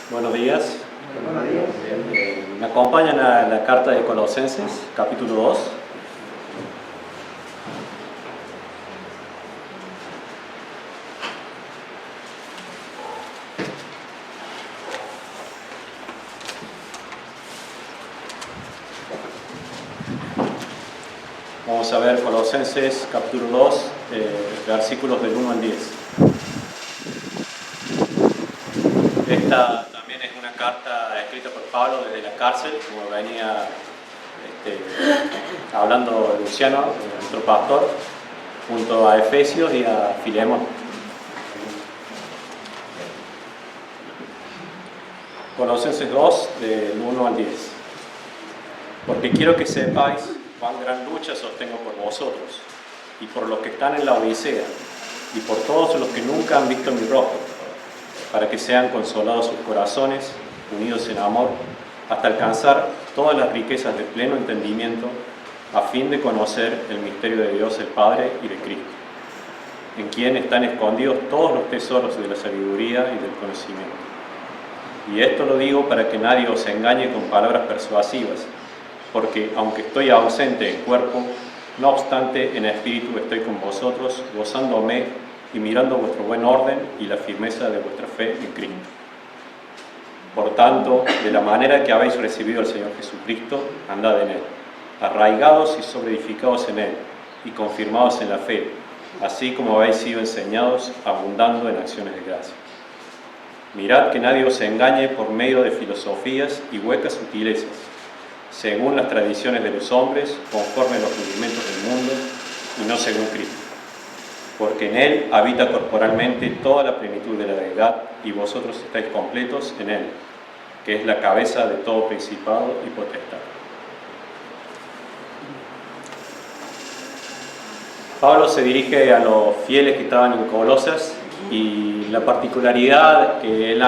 Buenos días. Buenos días. Me acompañan a la carta de Colosenses, capítulo 2. Vamos a ver Colosenses, capítulo 2, versículos del 1 al 10. Esta también es una carta escrita por Pablo desde la cárcel, como venía hablando Luciano, nuestro pastor, junto a Efesios y a Filemón. Colosenses 2, del 1 al 10. Porque quiero que sepáis cuán gran lucha sostengo por vosotros, y por los que están en la Odisea, y por todos los que nunca han visto mi rostro, para que sean consolados sus corazones, unidos en amor, hasta alcanzar todas las riquezas de pleno entendimiento, a fin de conocer el misterio de Dios el Padre y de Cristo, en quien están escondidos todos los tesoros de la sabiduría y del conocimiento. Y esto lo digo para que nadie os engañe con palabras persuasivas, porque aunque estoy ausente en cuerpo, no obstante en espíritu estoy con vosotros, gozándome y mirando vuestro buen orden y la firmeza de vuestra fe en Cristo. Por tanto, de la manera que habéis recibido al Señor Jesucristo, andad en Él, arraigados y sobreedificados en Él, y confirmados en la fe, así como habéis sido enseñados, abundando en acciones de gracia. Mirad que nadie os engañe por medio de filosofías y huecas sutilezas, según las tradiciones de los hombres, conforme a los rudimentos del mundo, y no según Cristo. Porque en Él habita corporalmente toda la plenitud de la deidad, y vosotros estáis completos en Él, que es la cabeza de todo principado y potestad. Pablo se dirige a los fieles que estaban en Colosas, y la particularidad que él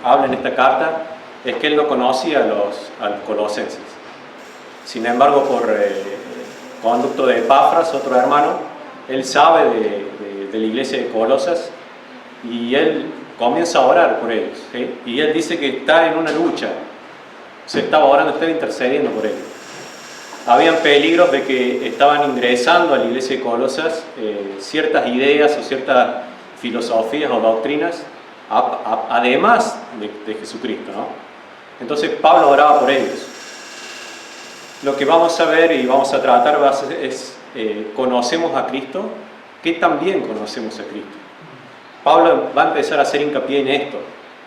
habla en esta carta es que él no conocía a los colosenses. Sin embargo, por conducto de Epafras, otro hermano, él sabe de la iglesia de Colosas y él comienza a orar por ellos, ¿sí? Y él dice que está en una lucha, se estaba orando, estaba intercediendo por ellos. Habían peligros de que estaban ingresando a la iglesia de Colosas ciertas ideas o ciertas filosofías o doctrinas, además de Jesucristo, ¿no? Entonces Pablo oraba por ellos. Lo que vamos a ver y vamos a tratar es ¿conocemos a Cristo? ¿Qué tan bien conocemos a Cristo? Pablo va a empezar a hacer hincapié en esto,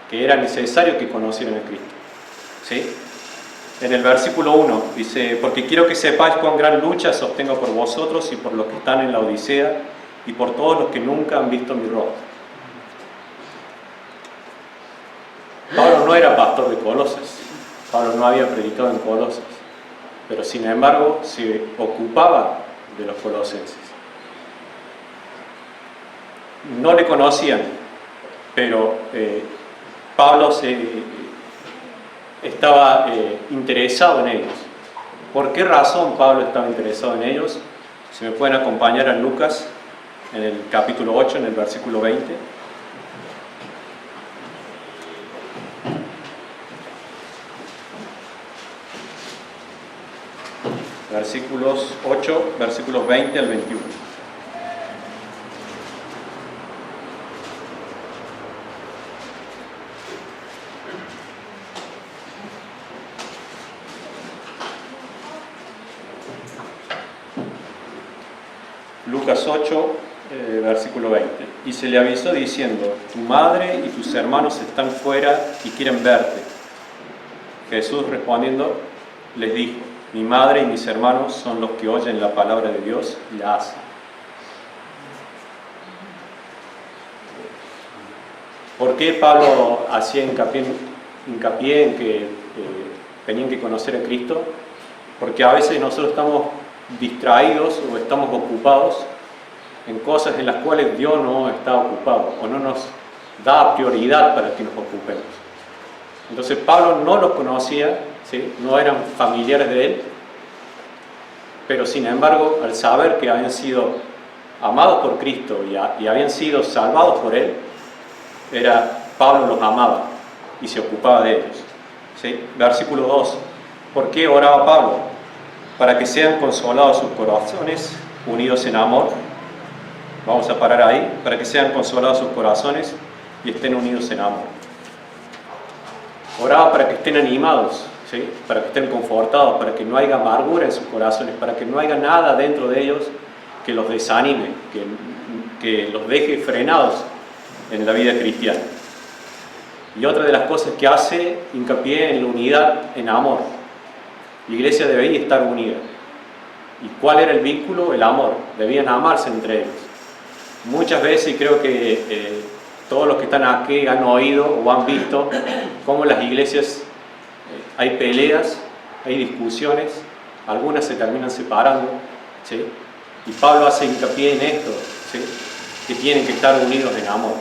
que era necesario que conocieran a Cristo, ¿sí? En el versículo 1 dice: porque quiero que sepáis cuán gran lucha sostengo por vosotros y por los que están en la Odisea y por todos los que nunca han visto mi rostro. Pablo no era pastor de Colosas, Pablo no había predicado en Colosas, pero sin embargo se ocupaba de los colosenses. No le conocían, pero Pablo estaba interesado en ellos. ¿Por qué razón Pablo estaba interesado en ellos? Si me pueden acompañar a Lucas, en el capítulo 8, en el versículo 20. Versículos 8, versículos 20 al 21. Lucas 8, versículo 20. Y se le avisó diciendo: tu madre y tus hermanos están fuera y quieren verte. Jesús respondiendo les dijo: mi madre y mis hermanos son los que oyen la palabra de Dios y la hacen. ¿Por qué Pablo hacía hincapié en que tenían que conocer a Cristo? Porque a veces nosotros estamos distraídos o estamos ocupados en cosas en las cuales Dios no está ocupado o no nos da prioridad para que nos ocupemos. Entonces Pablo no los conocía, ¿sí? No eran familiares de él, pero sin embargo, al saber que habían sido amados por Cristo y habían sido salvados por él, Pablo los amaba y se ocupaba de ellos. ¿Sí? Versículo 2. ¿Por qué oraba Pablo? Para que sean consolados sus corazones, unidos en amor. Vamos a parar ahí. Para que sean consolados sus corazones y estén unidos en amor. Oraba para que estén animados, ¿sí? Para que estén confortados, para que no haya amargura en sus corazones, para que no haya nada dentro de ellos que los desanime, que los deje frenados en la vida cristiana. Y otra de las cosas que hace hincapié en la unidad, en amor. La iglesia debía estar unida. ¿Y cuál era el vínculo? El amor. Debían amarse entre ellos. Muchas veces, y creo que todos los que están aquí han oído o han visto cómo en las iglesias hay peleas, hay discusiones, algunas se terminan separando, ¿sí? Y Pablo hace hincapié en esto, ¿sí? Que tienen que estar unidos en amor.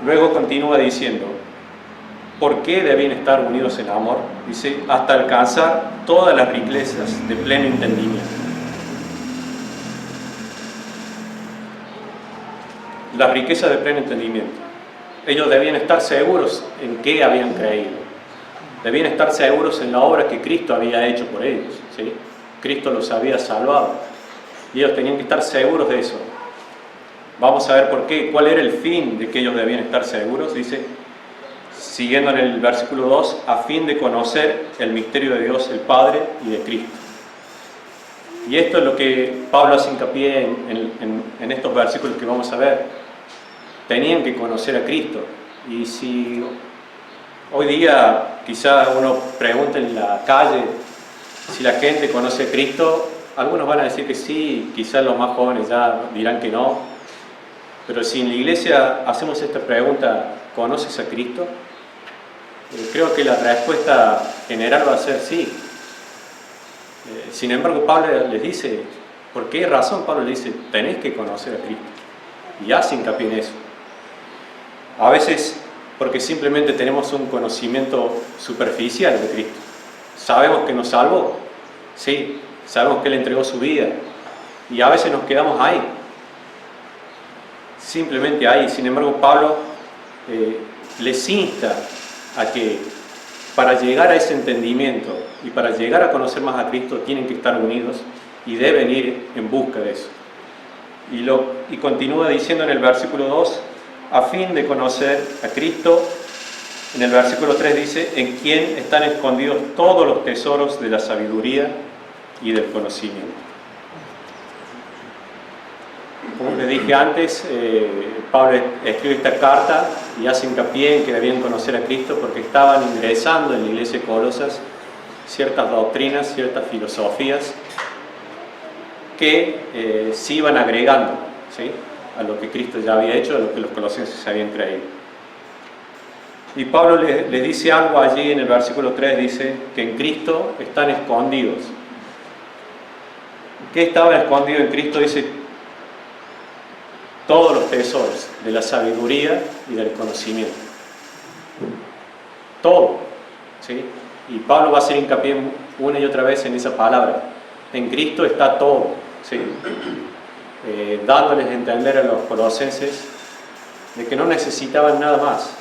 Luego continúa diciendo, ¿por qué deben estar unidos en amor? Dice, hasta alcanzar todas las riquezas de pleno entendimiento. Las riquezas de pleno entendimiento. Ellos debían estar seguros en qué habían creído. Debían estar seguros en la obra que Cristo había hecho por ellos, ¿sí? Cristo los había salvado. Y ellos tenían que estar seguros de eso. Vamos a ver por qué, cuál era el fin de que ellos debían estar seguros. Dice, siguiendo en el versículo 2, a fin de conocer el misterio de Dios el Padre y de Cristo. Y esto es lo que Pablo hace hincapié en estos versículos que vamos a ver. Tenían que conocer a Cristo. Y si hoy día quizá uno pregunta en la calle si la gente conoce a Cristo, algunos van a decir que sí, quizás los más jóvenes ya dirán que no. Pero si en la iglesia hacemos esta pregunta, ¿conoces a Cristo? Creo que la respuesta general va a ser sí. Sin embargo, Pablo les dice, ¿por qué razón Pablo les dice? Tenés que conocer a Cristo. Y hace hincapié en eso. A veces porque simplemente tenemos un conocimiento superficial de Cristo. Sabemos que nos salvó, sí, sabemos que Él entregó su vida. Y a veces nos quedamos ahí. Simplemente ahí. Sin embargo, Pablo les insta a que para llegar a ese entendimiento y para llegar a conocer más a Cristo tienen que estar unidos y deben ir en busca de eso. Y continúa diciendo en el versículo 2, a fin de conocer a Cristo. En el versículo 3 dice, en quien están escondidos todos los tesoros de la sabiduría y del conocimiento. Como les dije antes, Pablo escribe esta carta y hace hincapié en que debían conocer a Cristo porque estaban ingresando en la iglesia de Colosas ciertas doctrinas, ciertas filosofías que se iban agregando, ¿sí?, a lo que Cristo ya había hecho, a lo que los colosenses habían creído. Y Pablo les dice algo allí en el versículo 3, dice que en Cristo están escondidos. ¿Qué estaba escondido en Cristo? Dice todos los tesoros de la sabiduría y del conocimiento. Todo, ¿sí? Y Pablo va a hacer hincapié una y otra vez en esa palabra. En Cristo está todo, ¿sí? Dándoles a entender a los colosenses de que no necesitaban nada más,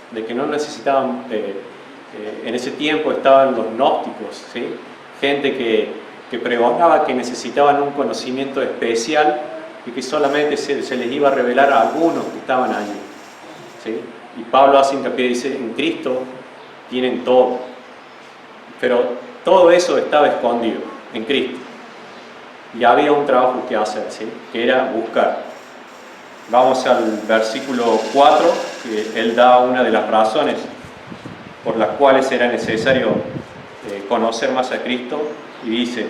de que no necesitaban, en ese tiempo estaban los gnósticos, ¿sí?, gente que pregonaba que necesitaban un conocimiento especial y que solamente se les iba a revelar a algunos que estaban allí, ¿sí? Y Pablo hace hincapié, dice, en Cristo tienen todo, pero todo eso estaba escondido en Cristo. Y había un trabajo que hacer, ¿sí?, que era buscar. Vamos al versículo 4, que él da una de las razones por las cuales era necesario conocer más a Cristo, y dice,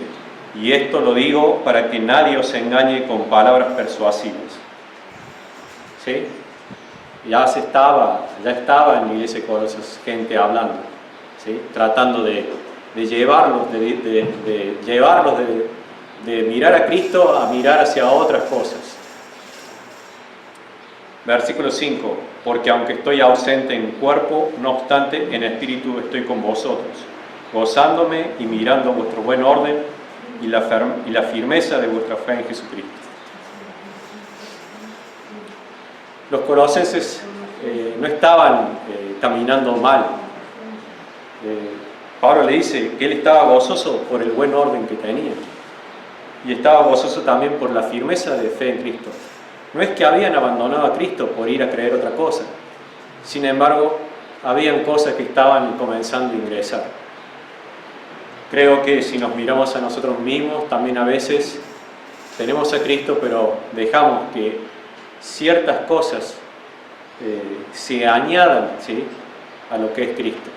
y esto lo digo para que nadie os engañe con palabras persuasivas. ¿Sí? Ya estaba en la iglesia de Colosas gente hablando, ¿sí?, tratando de llevarlos, de mirar a Cristo a mirar hacia otras cosas. Versículo 5, porque aunque estoy ausente en cuerpo, no obstante en espíritu estoy con vosotros, gozándome y mirando vuestro buen orden y la firmeza de vuestra fe en Jesucristo. Los colosenses no estaban caminando mal. Pablo le dice que él estaba gozoso por el buen orden que tenía. Y estaba gozoso también por la firmeza de fe en Cristo. No es que habían abandonado a Cristo por ir a creer otra cosa. Sin embargo, habían cosas que estaban comenzando a ingresar. Creo que si nos miramos a nosotros mismos, también a veces tenemos a Cristo, pero dejamos que ciertas cosas se añadan, ¿sí?, a lo que es Cristo.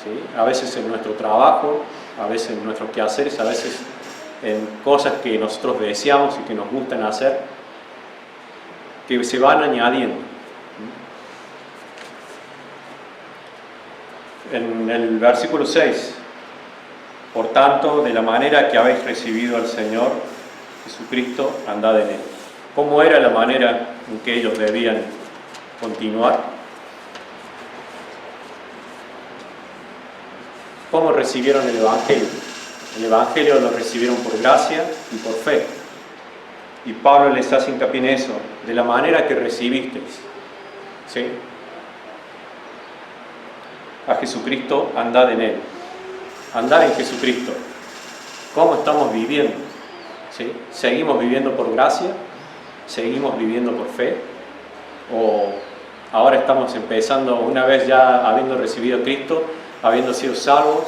¿Sí? A veces en nuestro trabajo, a veces en nuestros quehaceres, a veces en cosas que nosotros deseamos y que nos gustan hacer, que se van añadiendo. En el versículo 6, por tanto, de la manera que habéis recibido al Señor Jesucristo, andad en Él. ¿Cómo era la manera en que ellos debían continuar? ¿Cómo recibieron el Evangelio? El Evangelio lo recibieron por gracia y por fe. Y Pablo les hace hincapié en eso, de la manera que recibisteis. ¿Sí? A Jesucristo, andad en Él. Andar en Jesucristo. ¿Cómo estamos viviendo? ¿Sí? ¿Seguimos viviendo por gracia? ¿Seguimos viviendo por fe? ¿O ahora estamos empezando, una vez ya habiendo recibido a Cristo, habiendo sido salvos,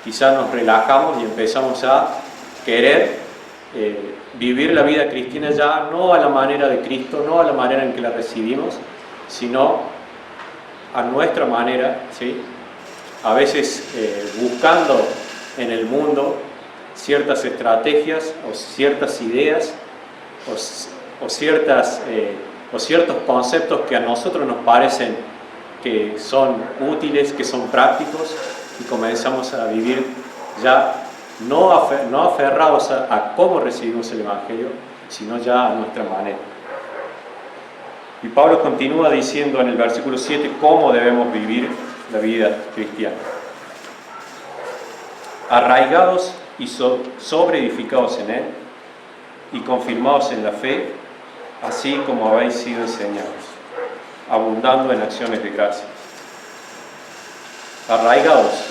quizás nos relajamos y empezamos a querer vivir la vida cristiana ya no a la manera de Cristo, no a la manera en que la recibimos, sino a nuestra manera, ¿sí? A veces buscando en el mundo ciertas estrategias o ciertas ideas o ciertos conceptos que a nosotros nos parecen que son útiles, que son prácticos, y comenzamos a vivir ya no aferrados a cómo recibimos el Evangelio, sino ya a nuestra manera. Y Pablo continúa diciendo en el versículo 7 cómo debemos vivir la vida cristiana. Arraigados y sobreedificados en Él y confirmados en la fe, así como habéis sido enseñados, abundando en acciones de gracia. Arraigados.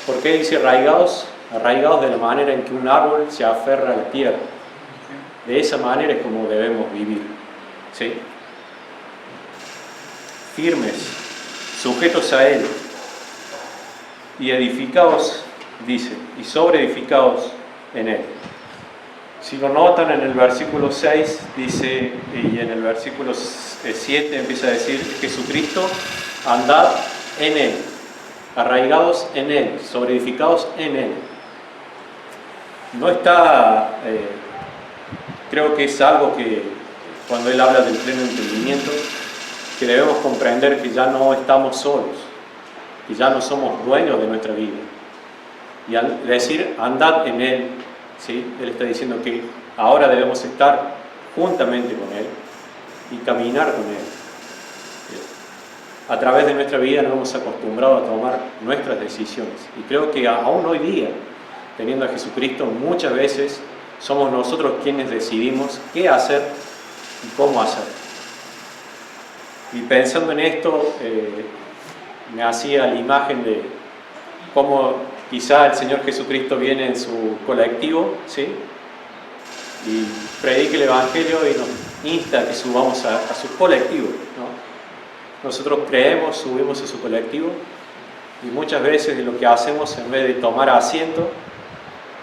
¿Por qué dice arraigados? Arraigados de la manera en que un árbol se aferra a la tierra. De esa manera es como debemos vivir. ¿Sí? Firmes, sujetos a Él y edificados, dice, y sobreedificados en Él. Si lo notan en el versículo 6, dice, y en el versículo 7 empieza a decir, Jesucristo, andad en Él, arraigados en Él, sobreedificados en Él. No está, creo que es algo que cuando Él habla del pleno entendimiento, que debemos comprender que ya no estamos solos, que ya no somos dueños de nuestra vida. Y al decir andad en Él, ¿sí?, Él está diciendo que ahora debemos estar juntamente con Él y caminar con Él. A través de nuestra vida nos hemos acostumbrado a tomar nuestras decisiones. Y creo que aún hoy día, teniendo a Jesucristo, muchas veces somos nosotros quienes decidimos qué hacer y cómo hacer. Y pensando en esto, me hacía la imagen de cómo quizá el Señor Jesucristo viene en su colectivo, ¿sí?, y predica el Evangelio y nos insta a que subamos a su colectivo, ¿no? Nosotros creemos, subimos a su colectivo y muchas veces lo que hacemos, en vez de tomar asiento,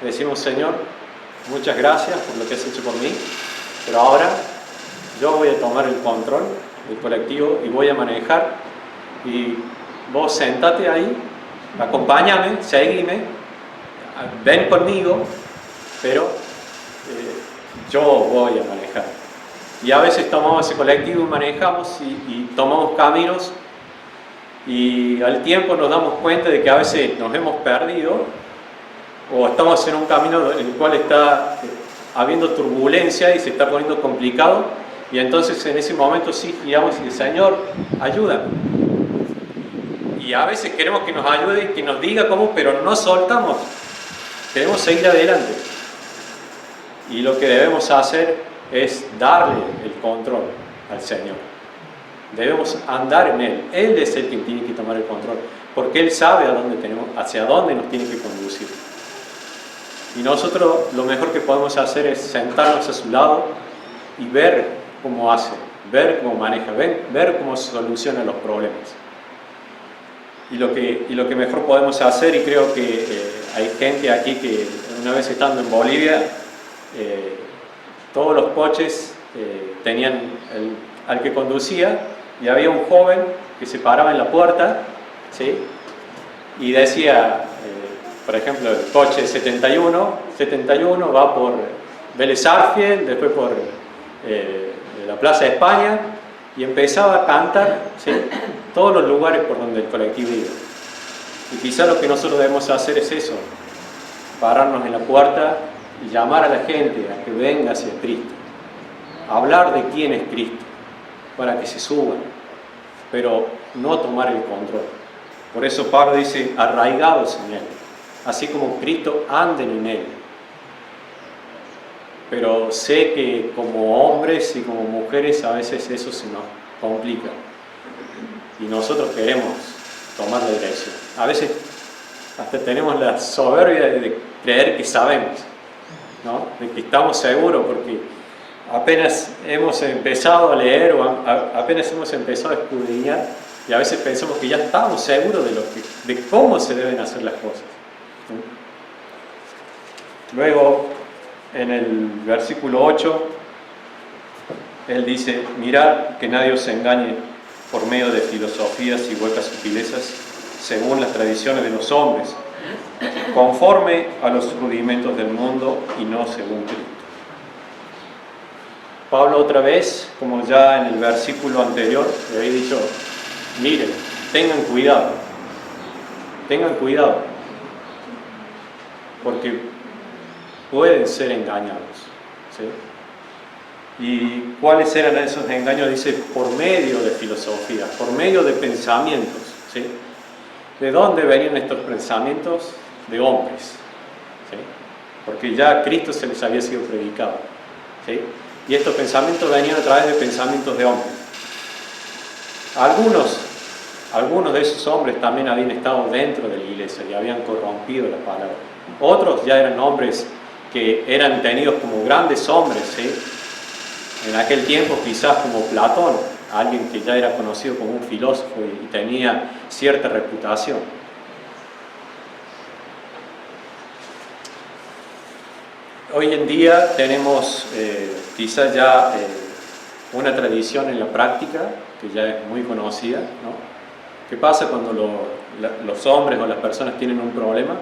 decimos, Señor, muchas gracias por lo que has hecho por mí, pero ahora yo voy a tomar el control del colectivo y voy a manejar, y vos sentate ahí, acompáñame, seguime, ven conmigo, pero yo voy a manejar. Y a veces tomamos ese colectivo y manejamos y tomamos caminos, y al tiempo nos damos cuenta de que a veces nos hemos perdido o estamos en un camino en el cual está habiendo turbulencia y se está poniendo complicado, y entonces en ese momento sí giramos y decimos, Señor, ayúdame. Y a veces queremos que nos ayude, que nos diga cómo, pero no soltamos. Queremos seguir adelante. Y lo que debemos hacer es darle el control al Señor. Debemos andar en Él. Él es el quien tiene que tomar el control, porque Él sabe hacia dónde nos tiene que conducir. Y nosotros lo mejor que podemos hacer es sentarnos a su lado y ver cómo hace, ver cómo maneja, ver cómo soluciona los problemas. Y lo que mejor podemos hacer, y creo que hay gente aquí que una vez estando en Bolivia, todos los coches tenían al que conducía, y había un joven que se paraba en la puerta, ¿sí? Y decía, por ejemplo, el coche 71 va por Vélez Arfiel, después por la Plaza de España, y empezaba a cantar, ¿sí?, todos los lugares por donde el colectivo iba. Y quizá lo que nosotros debemos hacer es eso, pararnos en la puerta y llamar a la gente a que venga hacia Cristo, hablar de quién es Cristo, para que se suban, pero no tomar el control. Por eso Pablo dice, arraigados en Él, así como Cristo, anden en Él. Pero sé que como hombres y como mujeres a veces eso se nos complica y nosotros queremos tomar la dirección. A veces hasta tenemos la soberbia de creer que sabemos, ¿no?, de que estamos seguros porque apenas hemos empezado a leer o apenas hemos empezado a escudriñar, y a veces pensamos que ya estamos seguros de cómo se deben hacer las cosas. Luego, en el versículo 8, él dice, mirad que nadie os engañe por medio de filosofías y huecas sutilezas, según las tradiciones de los hombres, conforme a los rudimentos del mundo y no según Cristo. Pablo otra vez, como ya en el versículo anterior, le había dicho, miren, tengan cuidado, porque pueden ser engañados, ¿sí? ¿Y cuáles eran esos engaños? Dice, por medio de filosofía, por medio de pensamientos, ¿sí? ¿De dónde venían estos pensamientos? De hombres, ¿sí? Porque ya a Cristo se les había sido predicado, ¿sí? Y estos pensamientos venían a través de pensamientos de hombres. Algunos de esos hombres también habían estado dentro de la iglesia y habían corrompido la palabra. Otros ya eran hombres que eran tenidos como grandes hombres, ¿sí? En aquel tiempo quizás como Platón, alguien que ya era conocido como un filósofo y tenía cierta reputación. Hoy en día tenemos quizás ya una tradición en la práctica que ya es muy conocida, ¿no? ¿Qué pasa cuando los hombres o las personas tienen un problema?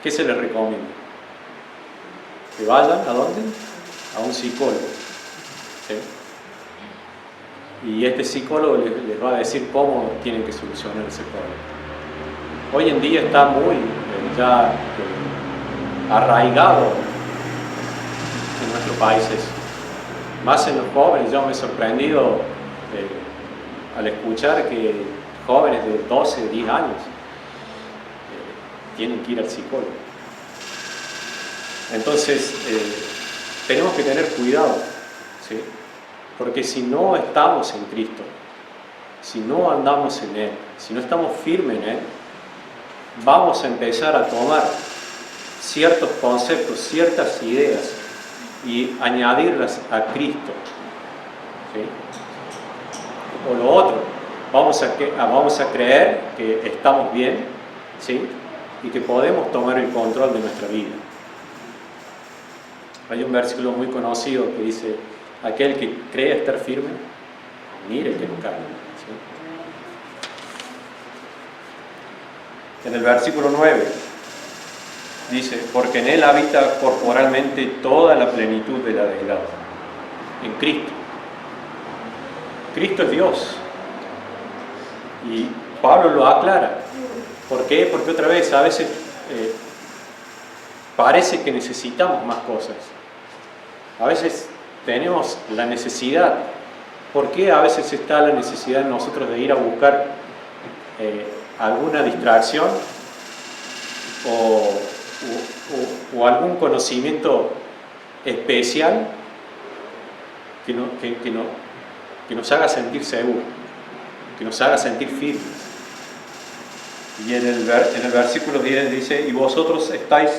¿Qué se les recomienda? Que vayan, ¿a dónde? A un psicólogo, ¿sí? Y este psicólogo les va a decir cómo tienen que solucionar ese problema. Hoy en día está muy ya arraigado en nuestros países, más en los jóvenes. Yo me he sorprendido al escuchar que jóvenes de 12, 10 años tienen que ir al psicólogo. Entonces, tenemos que tener cuidado, ¿sí? Porque si no estamos en Cristo, si no andamos en Él, si no estamos firmes en Él, vamos a empezar a tomar ciertos conceptos, ciertas ideas y añadirlas a Cristo, ¿sí? O lo otro, vamos a creer que estamos bien, ¿sí?, y que podemos tomar el control de nuestra vida. Hay un versículo muy conocido que dice, aquel que cree estar firme, mire que no caiga, ¿sí? En el versículo 9 dice, porque en Él habita corporalmente toda la plenitud de la deidad, en Cristo. Cristo es Dios. Y Pablo lo aclara. ¿Por qué? Porque otra vez, a veces parece que necesitamos más cosas. A veces tenemos la necesidad. ¿Por qué a veces está la necesidad en nosotros de ir a buscar alguna distracción o algún conocimiento especial que que nos haga sentir seguros, que nos haga sentir firmes. Y en el versículo 10 dice, y vosotros estáis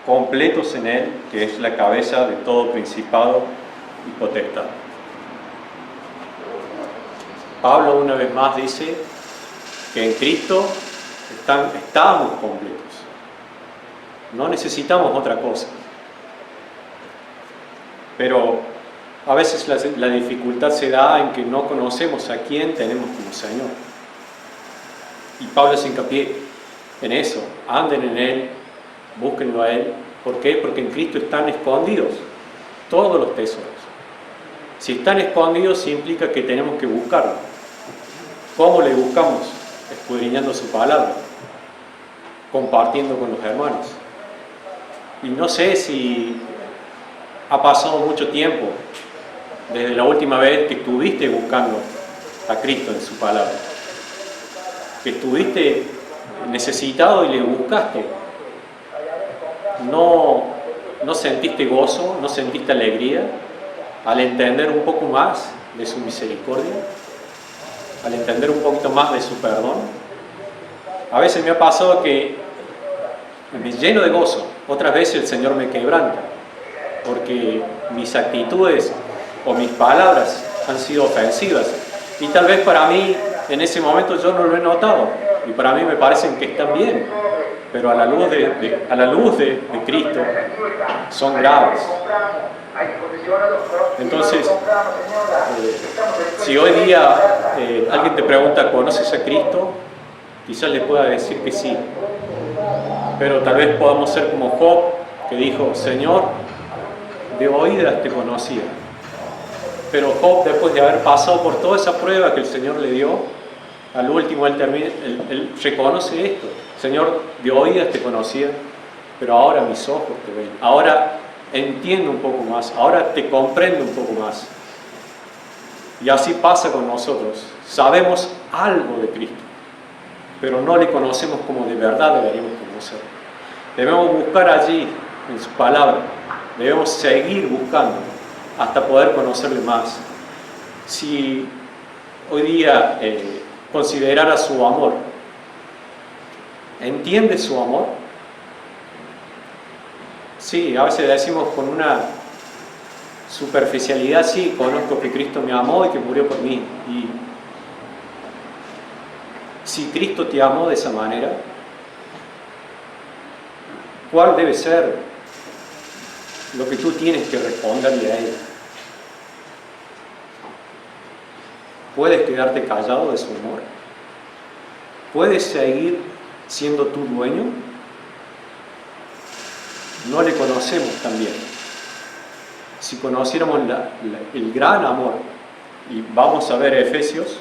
completos en Él, que es la cabeza de todo principado y potestad. Pablo una vez más dice que en Cristo estamos completos. No necesitamos otra cosa. Pero a veces la dificultad se da en que no conocemos a quién tenemos como Señor. Y Pablo hace hincapié en eso. Anden en Él, búsquenlo a Él. ¿Por qué? Porque en Cristo están escondidos todos los tesoros. Si están escondidos implica que tenemos que buscarlo. ¿Cómo le buscamos? Escudriñando su palabra, compartiendo con los hermanos. Y no sé si ha pasado mucho tiempo desde la última vez que estuviste buscando a Cristo en su palabra, que estuviste necesitado y le buscaste. ¿No sentiste gozo, no sentiste alegría al entender un poco más de su misericordia? Al entender un poquito más de su perdón. A veces me ha pasado que me lleno de gozo, otras veces el Señor me quebranta, porque mis actitudes o mis palabras han sido ofensivas, y tal vez para mí en ese momento yo no lo he notado, y para mí me parecen que están bien, pero a la luz de Cristo son graves. Entonces, si hoy día alguien te pregunta, ¿conoces a Cristo? Quizás le pueda decir que sí, pero tal vez podamos ser como Job, que dijo, Señor, de oídas te conocía. Pero Job, después de haber pasado por toda esa prueba que el Señor le dio, al último él reconoce esto. Señor, de oídas te conocía, pero ahora mis ojos te ven. Ahora entiendo un poco más, ahora te comprendo un poco más. Y así pasa con nosotros. Sabemos algo de Cristo, pero no le conocemos como de verdad deberíamos conocer. Debemos buscar allí, en su palabra. Debemos seguir buscando hasta poder conocerle más. Si hoy día considerara su amor, ¿entiende su amor? Sí, a veces decimos con una superficialidad, sí, conozco que Cristo me amó y que murió por mí. Y si Cristo te amó de esa manera, ¿cuál debe ser lo que tú tienes que responderle a Él? ¿Puedes quedarte callado de su amor? ¿Puedes seguir siendo tu dueño? No le conocemos también. Si conociéramos el gran amor, y vamos a ver Efesios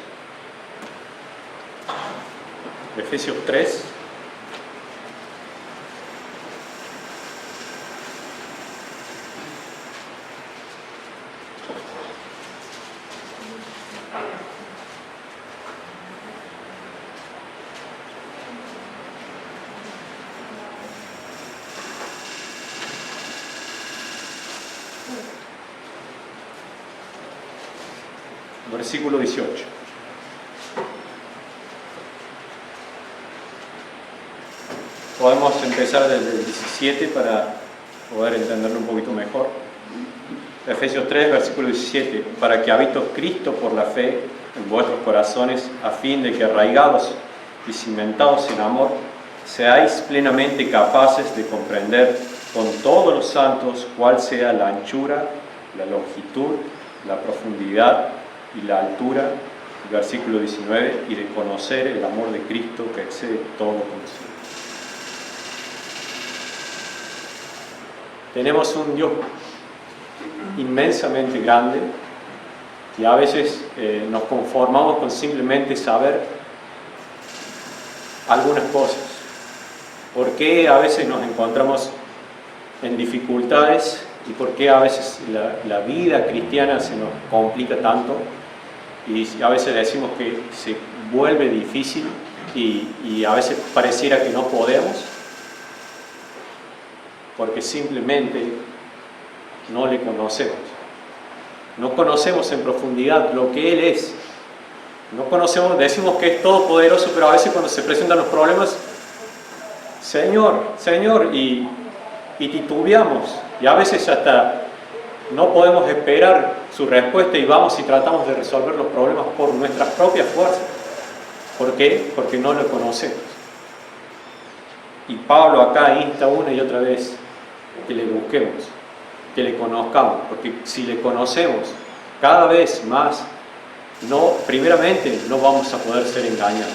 3, versículo 18. Podemos empezar desde el 17 para poder entenderlo un poquito mejor. Efesios 3, versículo 17. Para que habitó Cristo por la fe en vuestros corazones, a fin de que arraigados y cimentados en amor, seáis plenamente capaces de comprender con todos los santos cuál sea la anchura, la longitud, la profundidad y la altura, versículo 19, y de conocer el amor de Cristo que excede todo conocimiento. Tenemos un Dios inmensamente grande y a veces nos conformamos con simplemente saber algunas cosas. ¿Por qué a veces nos encontramos en dificultades y por qué a veces la vida cristiana se nos complica tanto? Y a veces decimos que se vuelve difícil y a veces pareciera que no podemos, porque simplemente no le conocemos. No conocemos en profundidad lo que Él es. No conocemos, decimos que es todopoderoso, pero a veces cuando se presentan los problemas, Señor, Señor, y titubeamos. Y a veces hasta no podemos esperar su respuesta y vamos y tratamos de resolver los problemas por nuestras propias fuerzas. ¿Por qué? Porque no lo conocemos. Y Pablo acá insta una y otra vez que le busquemos, que le conozcamos, porque si le conocemos cada vez más, primeramente no vamos a poder ser engañados.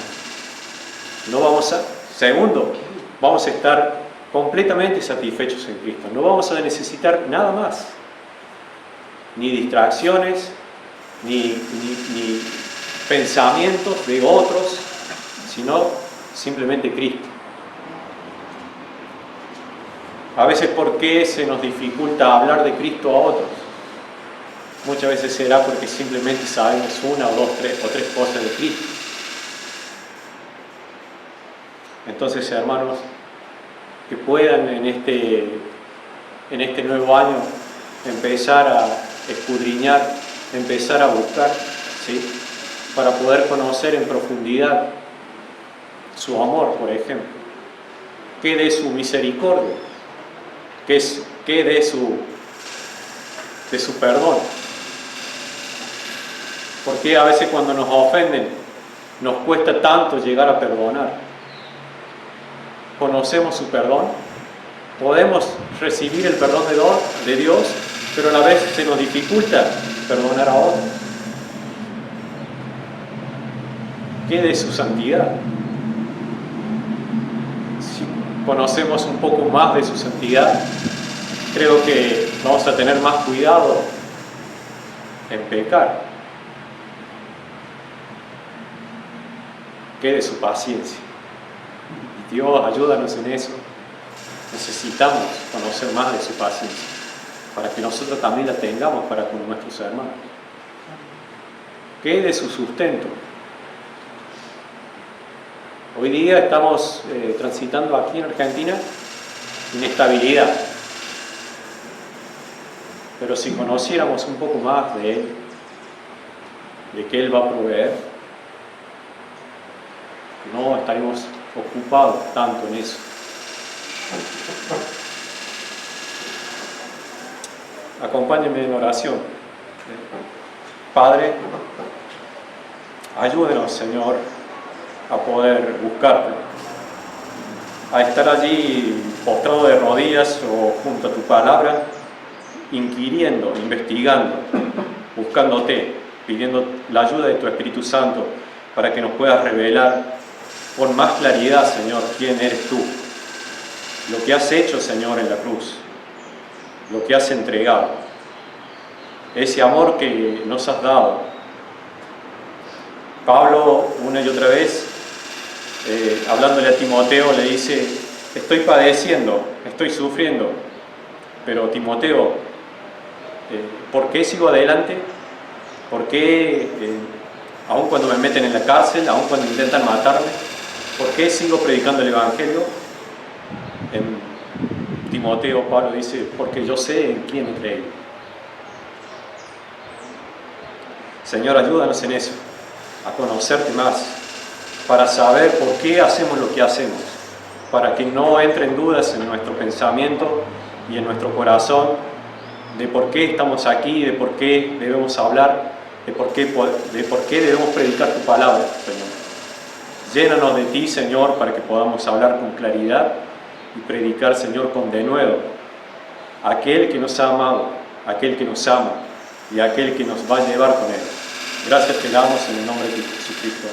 Segundo, vamos a estar completamente satisfechos en Cristo. No vamos a necesitar nada más, ni distracciones, ni pensamientos de otros, sino simplemente Cristo. A veces, ¿por qué se nos dificulta hablar de Cristo a otros? Muchas veces será porque simplemente sabemos una o dos, tres cosas de Cristo. Entonces, hermanos, que puedan en este nuevo año empezar a escudriñar, empezar a buscar, ¿sí?, para poder conocer en profundidad su amor, por ejemplo, qué de su misericordia, qué de su perdón. Porque a veces cuando nos ofenden nos cuesta tanto llegar a perdonar. Conocemos su perdón, podemos recibir el perdón de Dios, pero a la vez se nos dificulta perdonar a otros. ¿Qué de su santidad? Si conocemos un poco más de su santidad, creo que vamos a tener más cuidado en pecar. ¿Qué de su paciencia? Dios, ayúdanos en eso. Necesitamos conocer más de su paciencia, para que nosotros también la tengamos para con nuestros hermanos. ¿Qué de su sustento? Hoy día estamos transitando aquí en Argentina inestabilidad. Pero si conociéramos un poco más de Él, de que Él va a proveer, no estaríamos ocupados tanto en eso. Acompáñenme en oración. Padre, ayúdenos, Señor, a poder buscarte, a estar allí postrado de rodillas o junto a tu palabra, inquiriendo, investigando, buscándote, pidiendo la ayuda de tu Espíritu Santo para que nos puedas revelar con más claridad, Señor, quién eres tú, lo que has hecho, Señor, en la cruz, lo que has entregado, ese amor que nos has dado. Pablo, una y otra vez, hablándole a Timoteo, le dice: estoy padeciendo, estoy sufriendo, pero Timoteo, ¿por qué sigo adelante? ¿Por qué, aun cuando me meten en la cárcel, aun cuando intentan matarme, por qué sigo predicando el Evangelio? En Timoteo, Pablo dice: porque yo sé en quién he creído. Señor, ayúdanos en eso, a conocerte más, para saber por qué hacemos lo que hacemos, para que no entren dudas en nuestro pensamiento y en nuestro corazón de por qué estamos aquí, de por qué debemos hablar, de por qué debemos predicar tu palabra, Señor. Llénanos de ti, Señor, para que podamos hablar con claridad y predicar, Señor, con denuedo a aquel que nos ha amado, a aquel que nos ama y a aquel que nos va a llevar con Él. Gracias te damos en el nombre de Jesucristo.